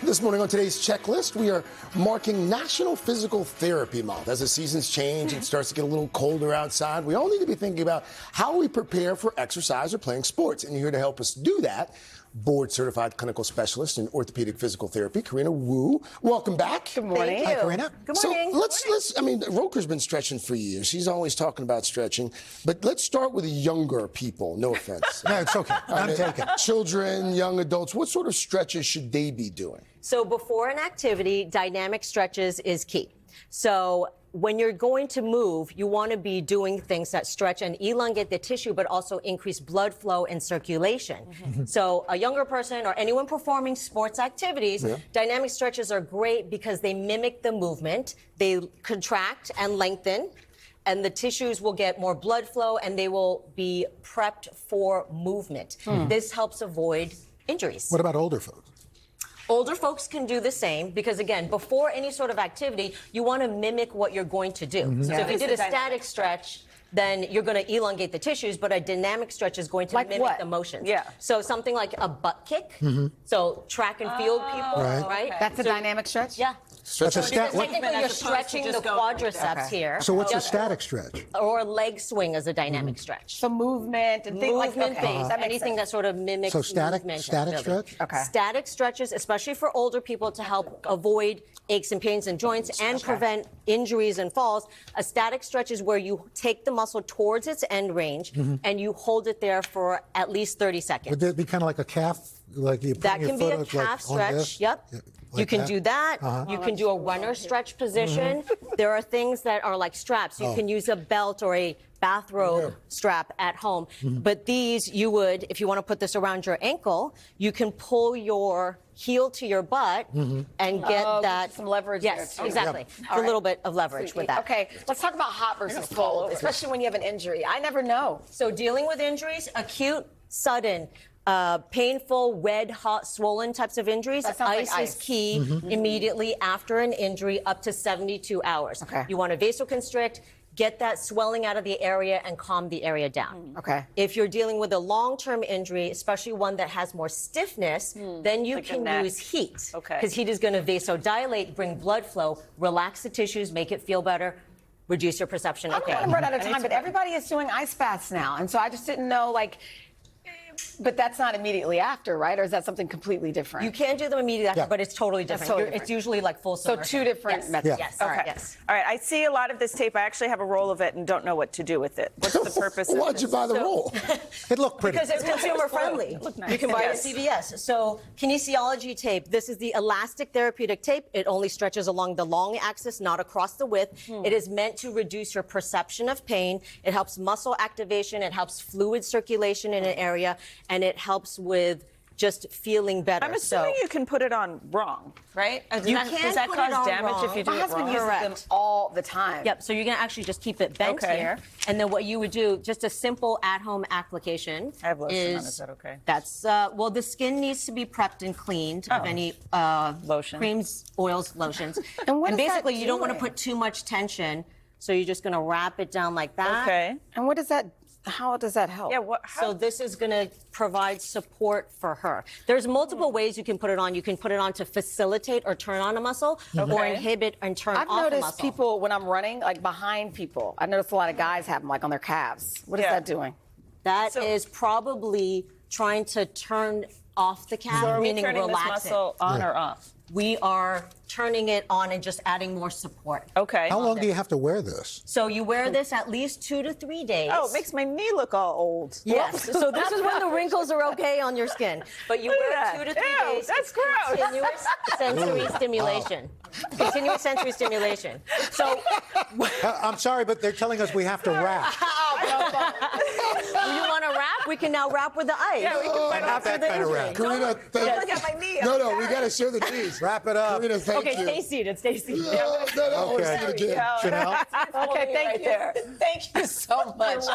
This morning on today's checklist, we are marking National Physical Therapy Month. As the seasons change and starts to get a little colder outside, we all need to be thinking about how we prepare for exercise or playing sports. And here to help us do that, board-certified clinical specialist in orthopedic physical therapy, Karena Wu. Welcome back. Good morning. Hi, Karena. Good morning. So let's, Roker's been stretching for years. He's always talking about stretching. But let's start with the younger people. No offense. No, it's okay. I'm taking. Children, young adults, what sort of stretches should they be doing? So before an activity, dynamic stretches is key. So when you're going to move, you want to be doing things that stretch and elongate the tissue, but also increase blood flow and circulation. So a younger person or anyone performing sports activities, dynamic stretches are great because they mimic the movement. They contract and lengthen, and the tissues will get more blood flow, and they will be prepped for movement. This helps avoid injuries. What about older folks? Older folks can do the same because, again, before any sort of activity, you want to mimic what you're going to do. So if you did a static stretch, then you're going to elongate the tissues, but a dynamic stretch is going to mimic the motions. So something like a butt kick. So track and field people, right? That's a dynamic stretch? Yeah. That's a Technically, you're stretching the quadriceps here. So what's a static stretch? Or a leg swing is a dynamic stretch. So movement and things like Movement things, that makes anything that sort of mimics So static movement. stretch? Okay. Static stretches, especially for older people to help avoid aches and pains in joints and prevent injuries and falls. A static stretch is where you take the muscle towards its end range and you hold it there for at least 30 seconds. Would that be kind of like a calf? Like you put That your can be foot a like calf on stretch. this? Yep. Yeah, You like can that? do that. You can do a runner stretch position. There are things that are like straps. You can use a belt or a bathrobe strap at home. But these, you would, if you want to put this around your ankle, you can pull your heel to your butt and get that. Some leverage Yes, there. exactly. All A right. little bit of leverage with that. Okay, let's talk about hot versus cold, especially when you have an injury. I never know. So dealing with injuries, acute, sudden, painful, red, hot, swollen types of injuries, That sounds like is ice. key immediately after an injury up to 72 hours. Okay. You want to vasoconstrict, get that swelling out of the area and calm the area down. Okay. If you're dealing with a long-term injury, especially one that has more stiffness, then you can use heat. Because heat is going to vasodilate, bring blood flow, relax the tissues, make it feel better, reduce your perception of pain. I'm running out of time, but everybody is doing ice baths now. And so I just didn't know, like, but that's not immediately after, right? Or is that something completely different? You can do them immediately after, Yeah. but it's totally different. totally It's different. usually like full So summer. two different methods. Yes. All right. Yes. All right, I see a lot of this tape. I actually have a roll of it and don't know what to do with it. What's the purpose of Why'd this? you buy the roll? It looked pretty. Because it's consumer friendly. You can buy it at CVS. So kinesiology tape. This is the elastic therapeutic tape. It only stretches along the long axis, not across the width. It is meant to reduce your perception of pain. It helps muscle activation. It helps fluid circulation in an area, and it helps with just feeling better. I'm assuming you can put it on wrong, right? You can Does that put it cause on damage wrong. if you do My it husband wrong? uses them all the time. Yep, so you're gonna actually just keep it bent Okay. here. And then what you would do, just a simple at-home application. I have lotion on, is that okay? That's, well, the skin needs to be prepped and cleaned of any Lotion. creams, oils, lotions. And what is that basically, you don't want to doing? put too much tension, so you're just gonna wrap it down like that. Okay. And what does that, how does that help? Yeah, how? So this is going to provide support for her. There's multiple ways you can put it on. You can put it on to facilitate or turn on a muscle, or inhibit and turn I've off a noticed muscle. people, when I'm running, like behind people, I've noticed a lot of guys have them, like on their calves. What is that doing? That is probably trying to turn off the calf, So are we meaning turning this relax it. muscle on or off? We are turning it on and just adding more support. Okay. How long do you have to wear this? So you wear this at least 2 to 3 days. Oh, it makes my knee look all old. Yes. So this is when the wrinkles are okay on your skin. But you wear that. 2 to 3 Ew, days. that's It's gross. Continuous sensory stimulation. Continuous sensory stimulation. So I'm sorry, but they're telling us we have to wrap. you want to wrap? We can now wrap with the ice. Yeah, we can put it Not that kind of wrap. Karena, thank Look at my knee. No, we got to show the knees. Wrap it up. Karena, thank Okay, you. stay seated. Stay seated. No, I want to see it again. Chanel? Okay, thank you. Thank you so much.